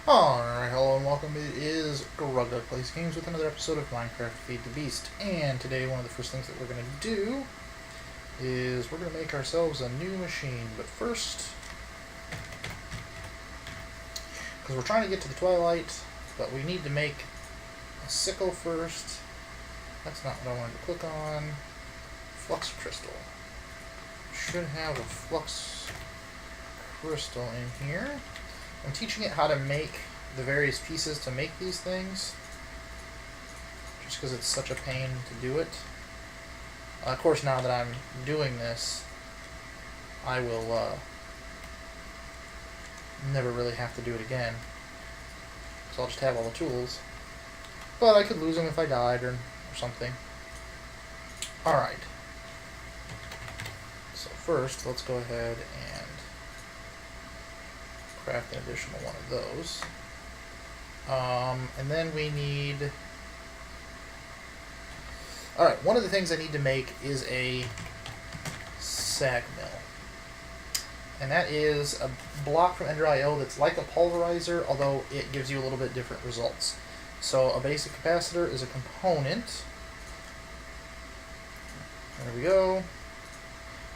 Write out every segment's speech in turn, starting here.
Alright, hello and welcome. It is Grugdog Plays Games with another episode of Minecraft Feed the Beast. And today one of the first things that we're going to do is we're going to make ourselves a new machine. But first, because we're trying to get to the Twilight, but we need to make a sickle first. That's not what I wanted to click on. Flux crystal. Should have a flux crystal in here. I'm teaching it how to make the various pieces to make these things, just because it's such a pain to do it. Of course, now that I'm doing this, I will never really have to do it again, so I'll just have all the tools. But I could lose them if I died or something. Alright. So first, let's go ahead and craft an additional one of those. And then we need... Alright, one of the things I need to make is a sag mill. And that is a block from Ender.io that's like a pulverizer, although it gives you a little bit different results. So a basic capacitor is a component. There we go.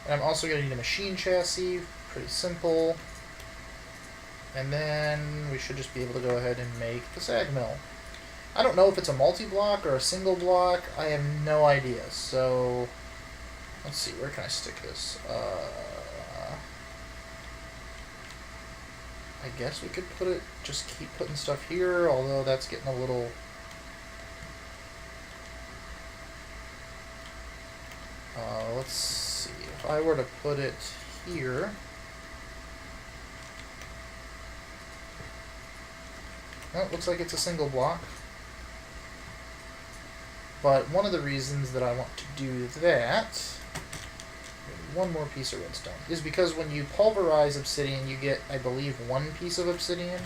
And I'm also going to need a machine chassis, pretty simple. And then we should just be able to go ahead and make the sag mill. I don't know if it's a multi-block or a single block. I have no idea. So let's see, where can I stick this? I guess we could put it, just keep putting stuff here, although that's getting a little... let's see, if I were to put it here... Well, it looks like it's a single block. But one of the reasons that I want to do that, one more piece of redstone, is because when you pulverize obsidian, you get, I believe, one piece of obsidian.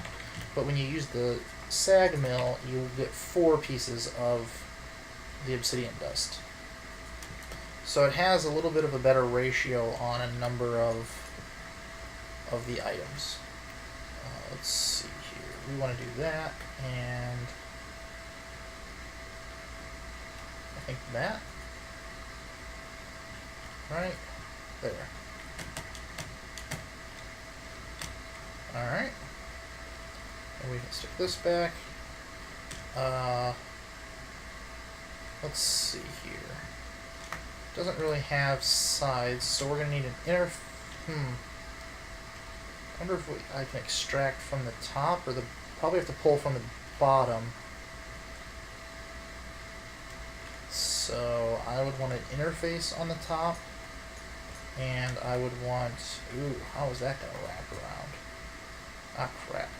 But when you use the sag mill, you get 4 pieces of the obsidian dust. So it has a little bit of a better ratio on a number of the items. Let's see. We want to do that, and I think that, right there. Alright, and we can stick this back. Let's see here. Doesn't really have sides, so we're going to need an inner... I wonder if I can extract from the top, or probably have to pull from the bottom. So I would want an interface on the top, and I would want... Ooh, how is that going to wrap around? Ah, crap.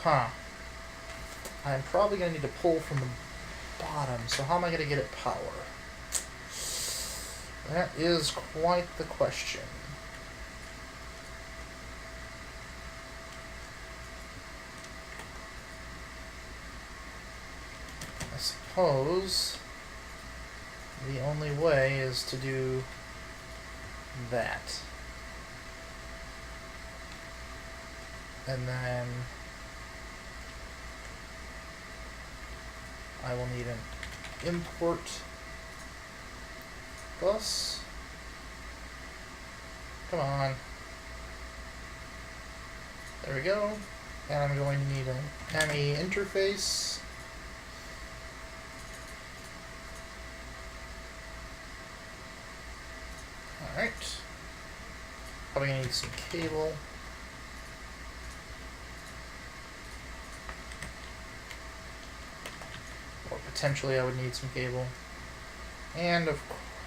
Huh. I'm probably going to need to pull from the bottom, so how am I going to get it power? That is quite the question. I suppose the only way is to do that. And then I will need an import bus. Come on. There we go. And I'm going to need an ME interface. Alright. Probably gonna need some cable. Or potentially I would need some cable. And of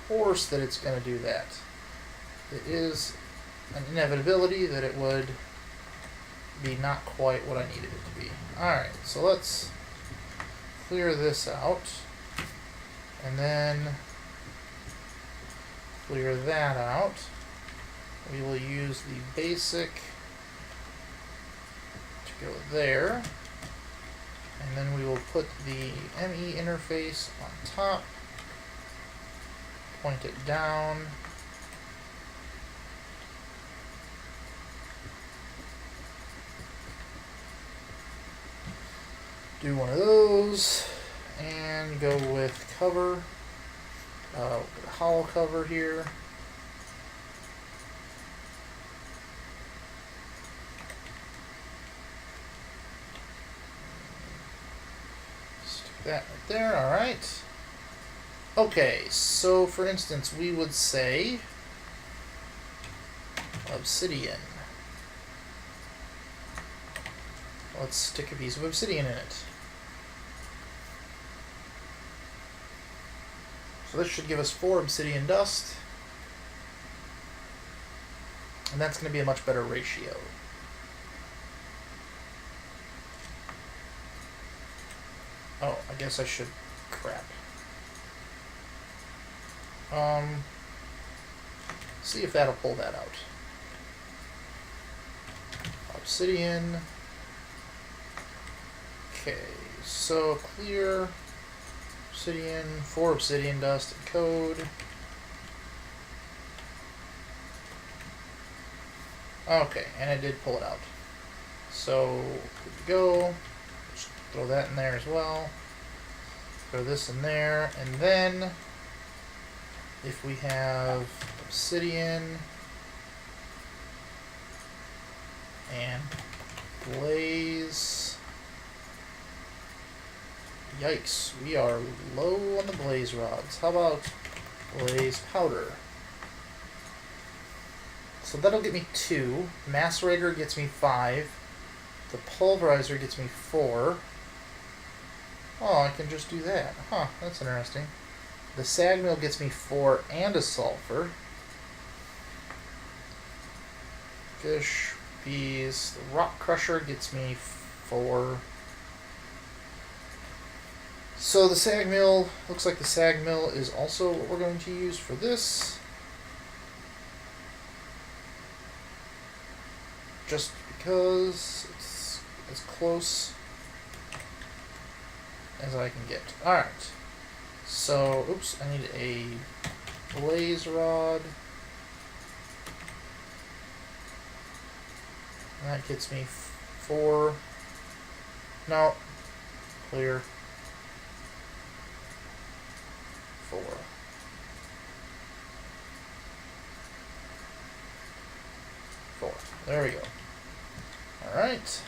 course that it's gonna do that. It is an inevitability that it would be not quite what I needed it to be. Alright, so let's clear this out. And then clear that out. We will use the basic to go there. And then we will put the ME interface on top. Point it down. do one of those and go with cover. Hollow cover here. Stick that right there. All right. Okay, so for instance, we would say obsidian. Let's stick a piece of obsidian in it. So this should give us 4 obsidian dust. And that's going to be a much better ratio. Oh, I guess I should... crap. See if that'll pull that out. Obsidian. Okay, so clear obsidian, 4 obsidian dust and code. Okay, and I did pull it out. So, good to go. Just throw that in there as well. Throw this in there, and then if we have obsidian and blaze. Yikes, we are low on the blaze rods. How about blaze powder? So that'll get me 2. Macerator gets me 5. The pulverizer gets me 4. Oh, I can just do that. Huh, that's interesting. The sag mill gets me 4 and a sulfur. Fish, bees. The rock crusher gets me 4. So the sag mill, looks like the sag mill is also what we're going to use for this. Just because it's as close as I can get. Alright. So, oops, I need a blaze rod. And that gets me 4. No. Clear. 4. There we go. Alright.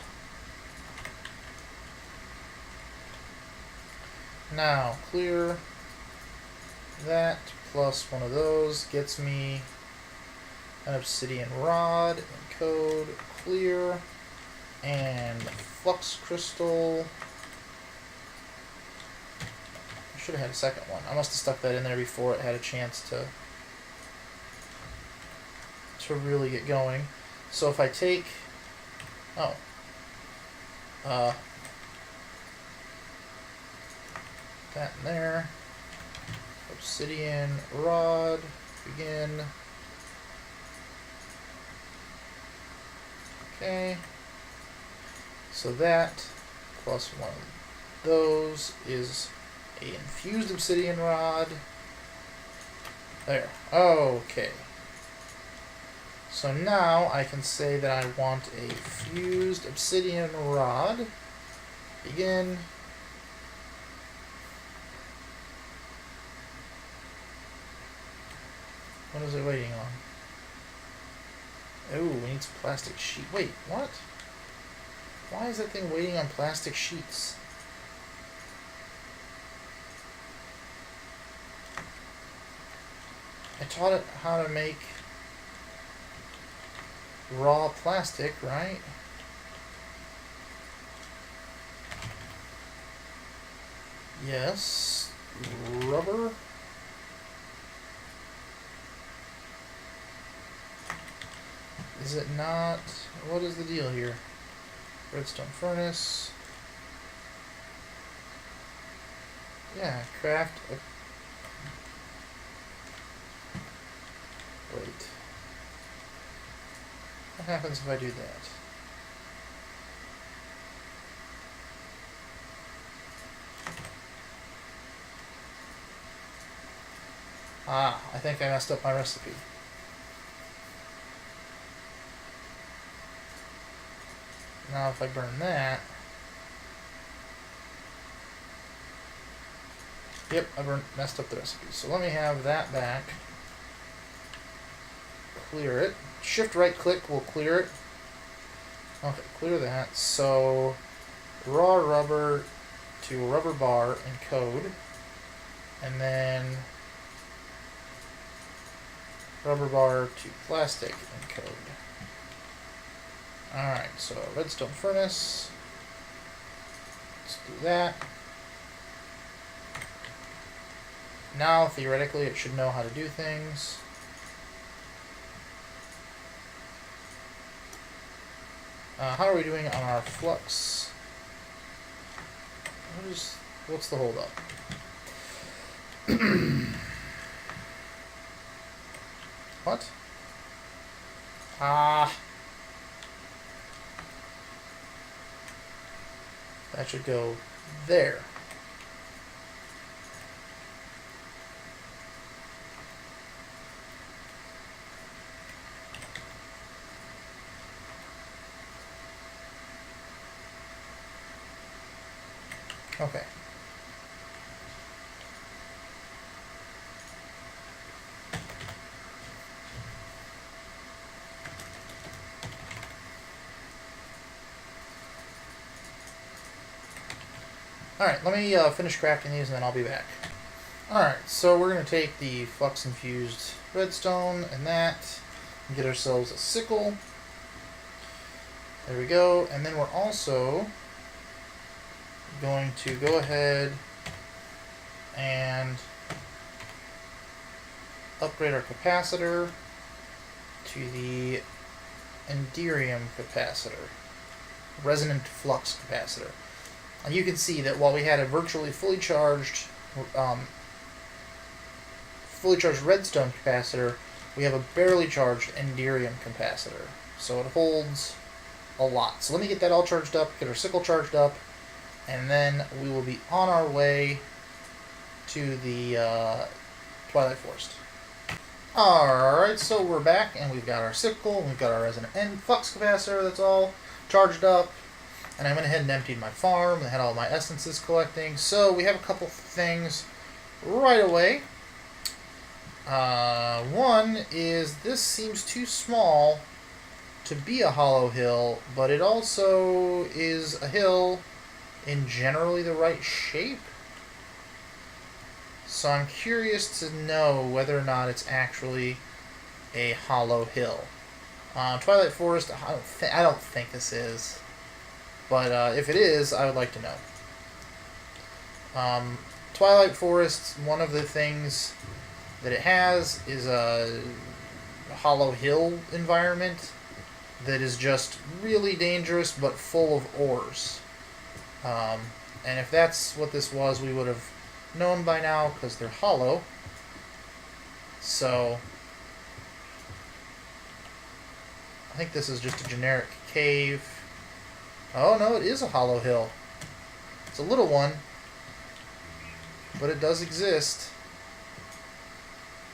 Now, clear that plus one of those gets me an obsidian rod and code, clear, and flux crystal. I should have had a second one. I must have stuck that in there before it had a chance to really get going. So if I take, that in there, obsidian rod, begin. Okay, so that plus one of those is a infused obsidian rod. There. Okay. So now I can say that I want a fused obsidian rod. Begin. What is it waiting on? Oh, we need some plastic sheet. Wait, what? Why is that thing waiting on plastic sheets? I taught it how to make raw plastic, right? Yes. Rubber. Is it not? What is the deal here? Redstone furnace. Yeah, craft a... Wait. What happens if I do that? Ah, I think I messed up my recipe. Now if I burn that, Yep, I messed up the recipe. So let me have that back. Clear it. Shift right click will clear it. Okay, clear that. So raw rubber to rubber bar encode. And then rubber bar to plastic encode. Alright, so redstone furnace. Let's do that. Now, theoretically, it should know how to do things. How are we doing on our flux? What's the hold up? What? That should go there. Okay. Alright, let me finish crafting these and then I'll be back. Alright, so we're going to take the flux infused redstone and that and get ourselves a sickle. There we go. And then we're also going to go ahead and upgrade our capacitor to the Enderium capacitor, resonant flux capacitor. And you can see that while we had a virtually fully charged redstone capacitor, we have a barely charged Enderium capacitor. So it holds a lot. So let me get that all charged up, get our sickle charged up, and then we will be on our way to the Twilight Forest. Alright, so we're back, and we've got our sickle, and we've got our resonant flux capacitor that's all charged up. And I went ahead and emptied my farm, and had all my essences collecting. So we have a couple things right away. One is this seems too small to be a hollow hill, but it also is a hill in generally the right shape. So I'm curious to know whether or not it's actually a hollow hill. Twilight Forest, I don't think this is. But if it is, I would like to know. Twilight Forest, one of the things that it has is a hollow hill environment that is just really dangerous but full of ores. And if that's what this was, we would have known by now because they're hollow. So I think this is just a generic cave. Oh no, it is a hollow hill. It's a little one, but it does exist.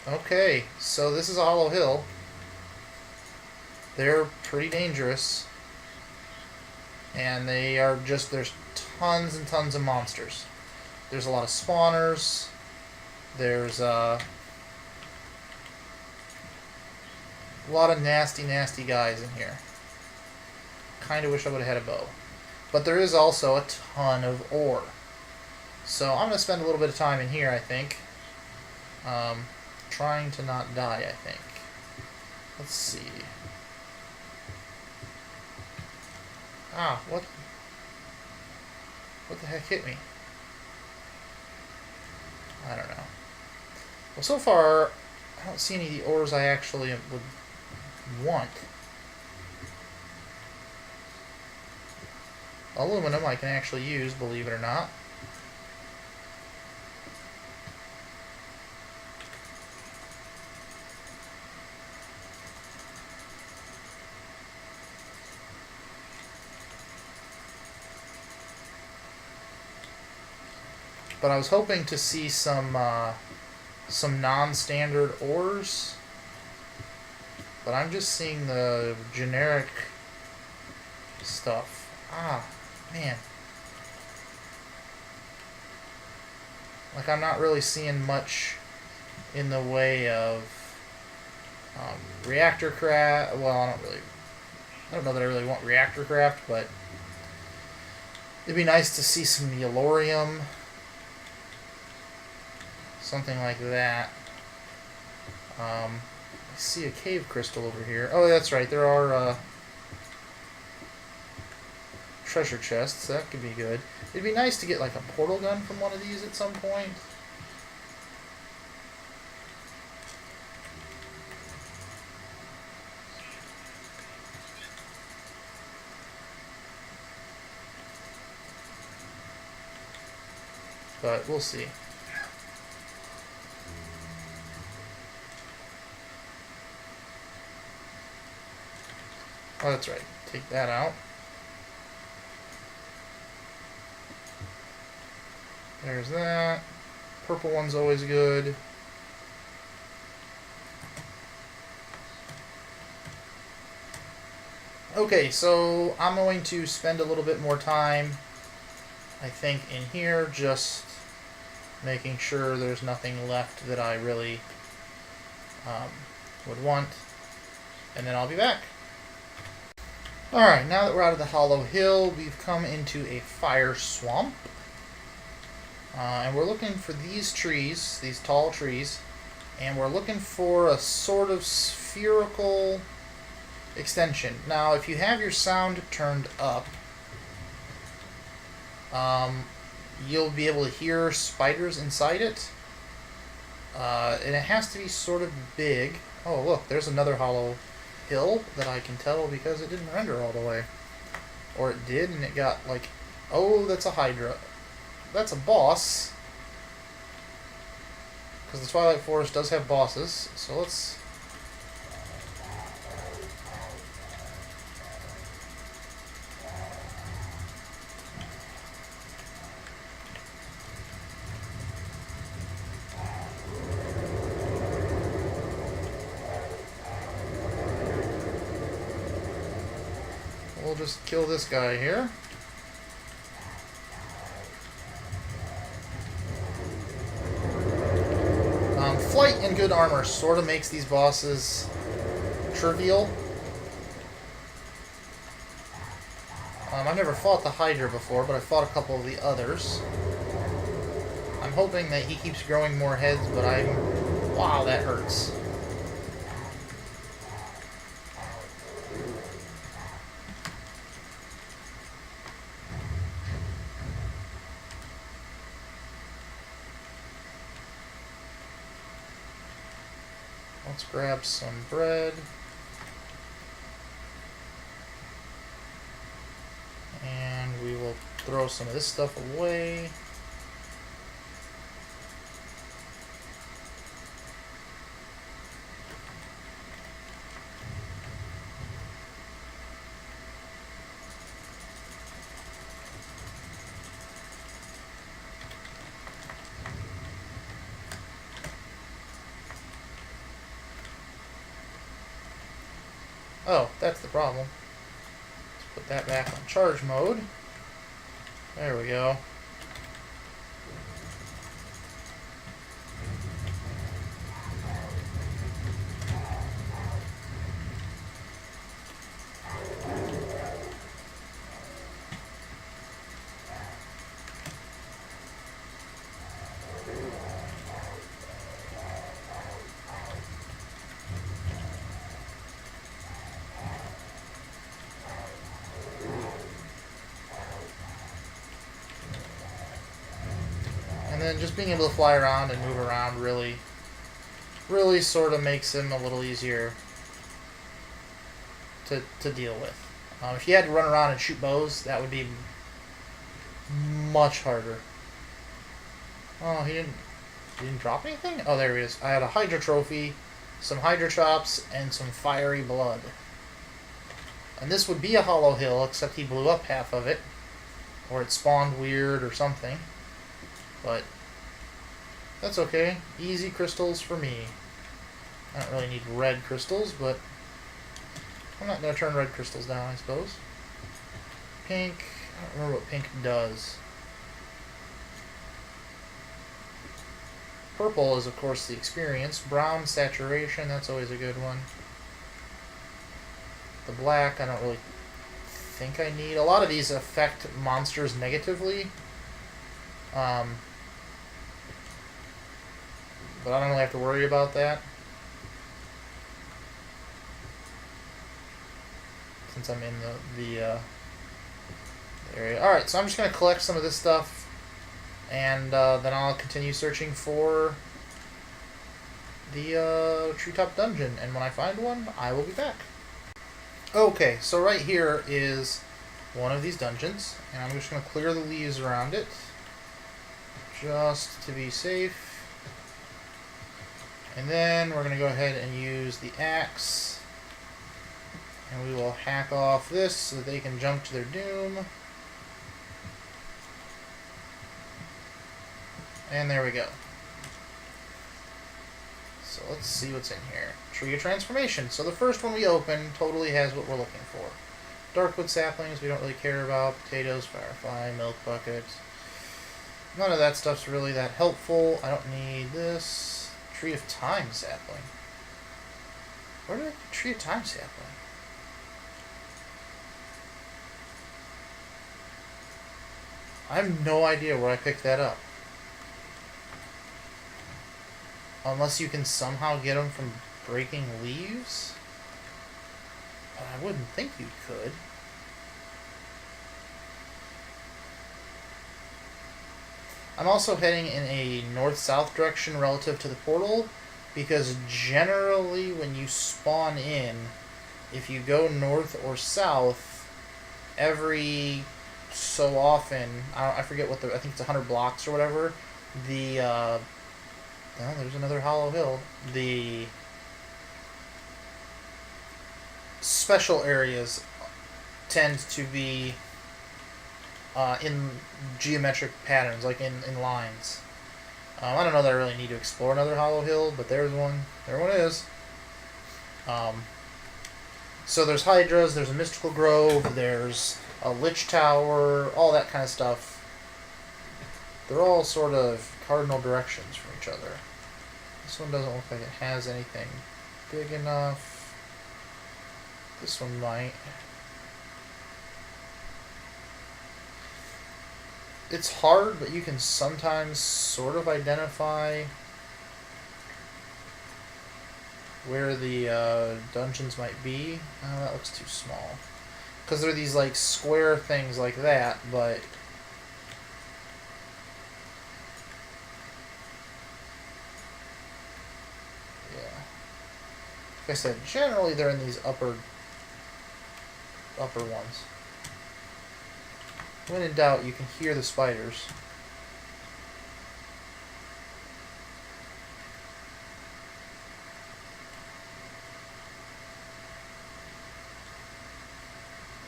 Okay, so this is a hollow hill. They're pretty dangerous. And they are just, there's tons and tons of monsters. There's a lot of spawners. There's a lot of nasty, nasty guys in here. Kind of wish I would have had a bow. But there is also a ton of ore. So I'm going to spend a little bit of time in here, I think. Trying to not die, I think. Let's see. What the heck hit me? I don't know. Well, so far, I don't see any of the ores I actually would want. Aluminum I can actually use, believe it or not. But I was hoping to see some non-standard ores. But I'm just seeing the generic stuff. Man. Like, I'm not really seeing much in the way of reactor craft. Well, I don't know that I really want reactor craft, but it'd be nice to see some Yellorium. Something like that. I see a cave crystal over here. Oh, that's right. There are treasure chests. That could be good. It'd be nice to get like a portal gun from one of these at some point. But we'll see. Oh, that's right. Take that out. There's that. Purple one's always good. Okay, so I'm going to spend a little bit more time, I think, in here, just making sure there's nothing left that I really would want, and then I'll be back. Alright, now that we're out of the hollow hill, we've come into a fire swamp. And we're looking for these trees, these tall trees, and we're looking for a sort of spherical extension. Now, if you have your sound turned up, you'll be able to hear spiders inside it. And it has to be sort of big. Oh, look, there's another hollow hill that I can tell because it didn't render all the way. Or it did, and it got like... Oh, that's a Hydra. That's a boss. Because the Twilight Forest does have bosses. So let's... We'll just kill this guy here. Flight and good armor sort of makes these bosses trivial. I've never fought the Hydra before, but I fought a couple of the others. I'm hoping that he keeps growing more heads, but wow, that hurts. Let's grab some bread. And we will throw some of this stuff away. Oh, that's the problem. Let's put that back on charge mode. There we go. And then just being able to fly around and move around really sort of makes him a little easier to deal with. If you had to run around and shoot bows, that would be much harder. Oh, he didn't drop anything? Oh, there he is. I had a Hydra trophy, some Hydra chops, and some fiery blood. And this would be a hollow hill, except he blew up half of it. Or it spawned weird or something. But that's okay. Easy crystals for me. I don't really need red crystals, but I'm not going to turn red crystals down, I suppose. Pink. I don't remember what pink does. Purple is, of course, the experience. Brown, saturation, that's always a good one. The black, I don't really think I need. A lot of these affect monsters negatively. But I don't really have to worry about that, since I'm in the area. Alright, so I'm just going to collect some of this stuff, and then I'll continue searching for the treetop dungeon, and when I find one, I will be back. Okay, so right here is one of these dungeons, and I'm just going to clear the leaves around it, just to be safe. And then we're going to go ahead and use the axe, and we will hack off this so that they can jump to their doom. And there we go. So let's see what's in here. Tree of Transformation. So the first one we open totally has what we're looking for. Darkwood saplings we don't really care about. Potatoes, firefly, milk bucket. None of that stuff's really that helpful. I don't need this. Tree of Time sapling. Where did I get Tree of Time sapling? I have no idea where I picked that up. Unless you can somehow get them from breaking leaves? But I wouldn't think you could. I'm also heading in a north-south direction relative to the portal, because generally when you spawn in, if you go north or south, every so often, I forget what I think it's 100 blocks or whatever, the, oh, there's another hollow hill, the special areas tend to be in geometric patterns, like in lines. I don't know that I really need to explore another hollow hill, but there's one. There one is. So there's hydras, there's a mystical grove, there's a lich tower, all that kind of stuff. They're all sort of cardinal directions from each other. This one doesn't look like it has anything big enough. This one might. It's hard, but you can sometimes sort of identify where the dungeons might be. Oh, that looks too small. Because there are these like square things like that, but yeah. Like I said, generally they're in these upper ones. When in doubt, you can hear the spiders.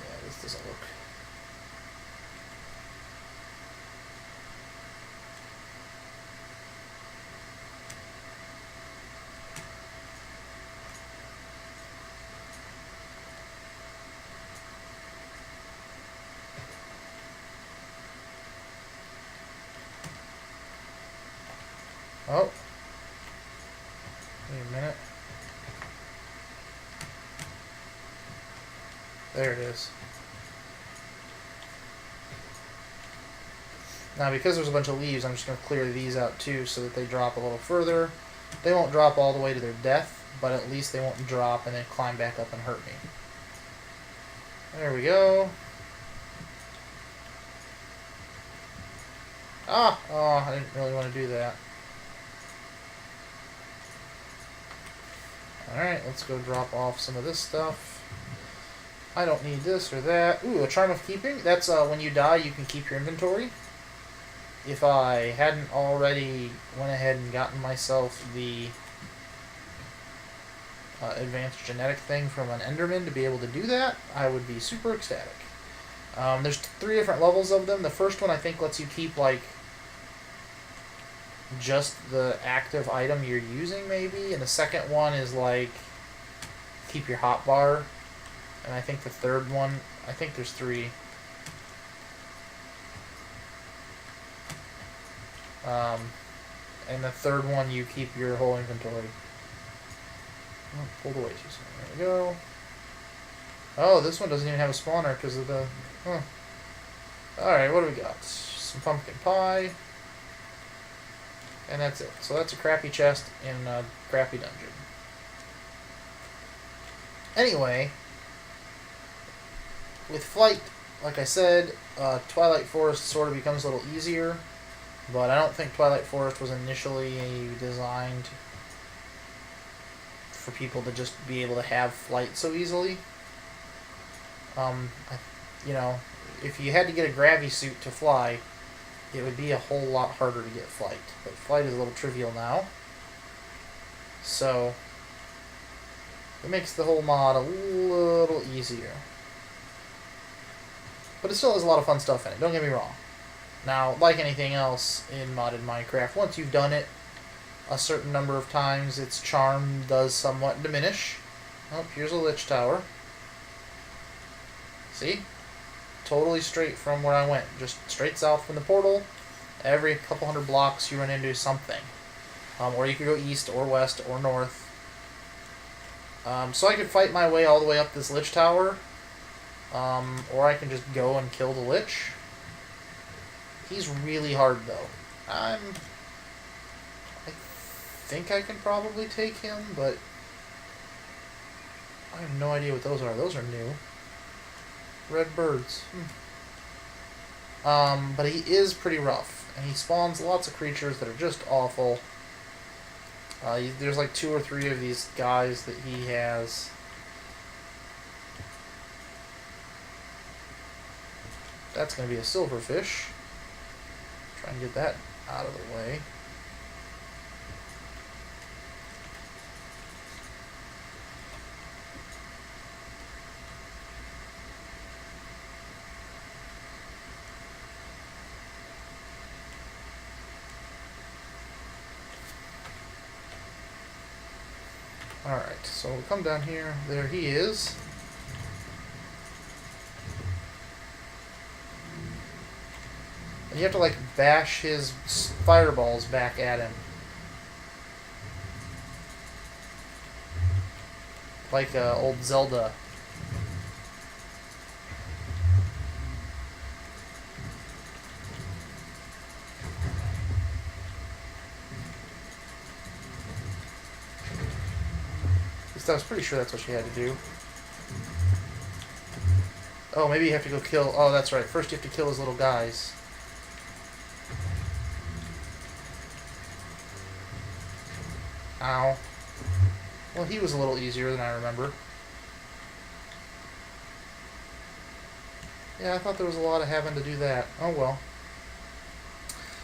Yeah, this doesn't look... Oh. Wait a minute. There it is. Now, because there's a bunch of leaves, I'm just going to clear these out too so that they drop a little further. They won't drop all the way to their death, but at least they won't drop and then climb back up and hurt me. There we go. Ah! Oh, I didn't really want to do that. Alright, let's go drop off some of this stuff. I don't need this or that. Ooh, a Charm of Keeping. That's when you die, you can keep your inventory. If I hadn't already went ahead and gotten myself the advanced genetic thing from an Enderman to be able to do that, I would be super ecstatic. There's 3 different levels of them. The first one I think lets you keep like just the active item you're using, maybe, and the second one is like keep your hotbar, and I think the third one, I think there's 3. and the third one you keep your whole inventory. Oh, pulled away too soon. There we go. Oh, this one doesn't even have a spawner because of the... Huh. Alright, what do we got? Some pumpkin pie. And that's it. So that's a crappy chest in a crappy dungeon. Anyway, with flight, like I said, Twilight Forest sort of becomes a little easier, but I don't think Twilight Forest was initially designed for people to just be able to have flight so easily. You know, if you had to get a gravity suit to fly, it would be a whole lot harder to get flight. But flight is a little trivial now. So, it makes the whole mod a little easier. But it still has a lot of fun stuff in it, don't get me wrong. Now, like anything else in modded Minecraft, once you've done it a certain number of times, its charm does somewhat diminish. Oh, here's a lich tower. See? Totally straight from where I went. Just straight south from the portal. Every couple hundred blocks you run into something. Or you could go east or west or north. So I could fight my way all the way up this lich tower. Or I can just go and kill the lich. He's really hard though. I think I can probably take him, but I have no idea what those are. Those are new. Red birds. But he is pretty rough, and he spawns lots of creatures that are just awful. There's like 2 or 3 of these guys that he has. That's going to be a silverfish. Try and get that out of the way. Alright, so we'll come down here. There he is. And you have to, like, bash his fireballs back at him. Like old Zelda. I was pretty sure that's what you had to do. Oh, maybe you have to go kill... Oh, that's right. First you have to kill his little guys. Ow. Well, he was a little easier than I remember. Yeah, I thought there was a lot of having to do that. Oh, well.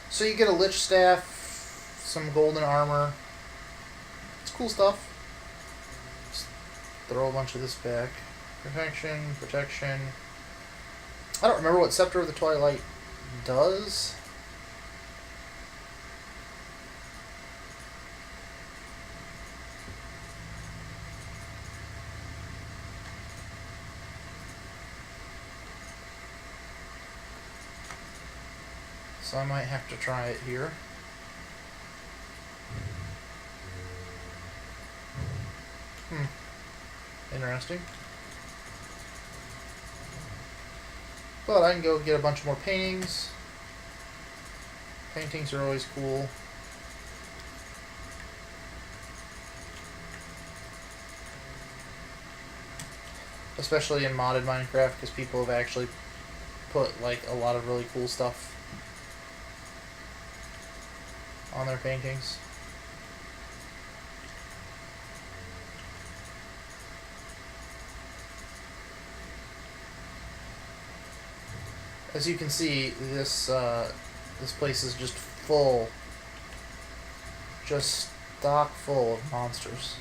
So you get a lich staff, some golden armor. It's cool stuff. Throw a bunch of this back. Protection. I don't remember what Scepter of the Twilight does. So I might have to try it here. Interesting. But I can go get a bunch more paintings. Paintings are always cool. Especially in modded Minecraft, because people have actually put like a lot of really cool stuff on their paintings. As you can see, this place is just full, just stock full of monsters.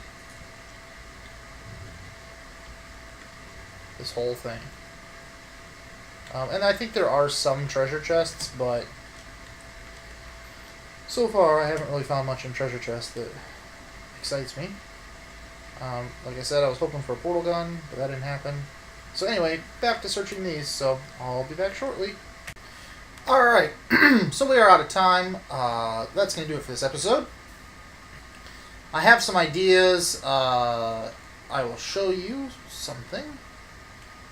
This whole thing. And I think there are some treasure chests, but so far I haven't really found much in treasure chests that excites me. Like I said, I was hoping for a portal gun, but that didn't happen. So anyway, back to searching these, so I'll be back shortly. Alright, so we are out of time. That's going to do it for this episode. I have some ideas. I will show you something.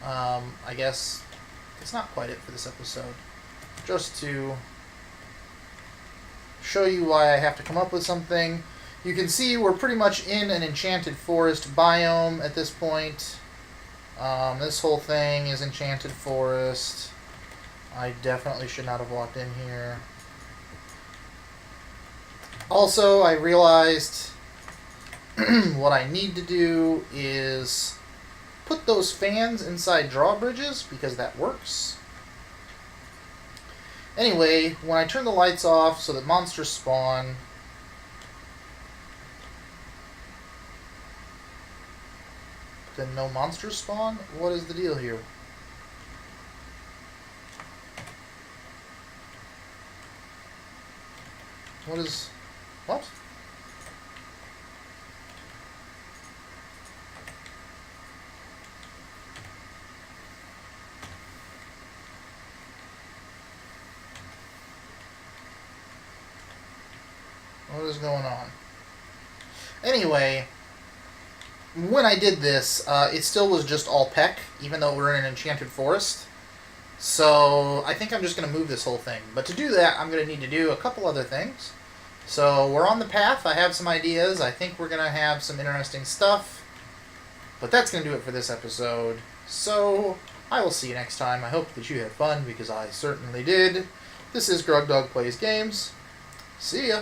I guess it's not quite it for this episode. Just to show you why I have to come up with something. You can see we're pretty much in an enchanted forest biome at this point. This whole thing is enchanted forest. I definitely should not have walked in here. Also, I realized what I need to do is put those fans inside drawbridges, because that works. Anyway, when I turn the lights off so that monsters spawn, then no monsters spawn? What is the deal here? What? What is going on? Anyway, when I did this, it still was just all peck, even though we're in an enchanted forest. So I think I'm just going to move this whole thing. But to do that, I'm going to need to do a couple other things. So we're on the path. I have some ideas. I think we're going to have some interesting stuff. But that's going to do it for this episode. So I will see you next time. I hope that you had fun, because I certainly did. This is Grug Dog Plays Games. See ya!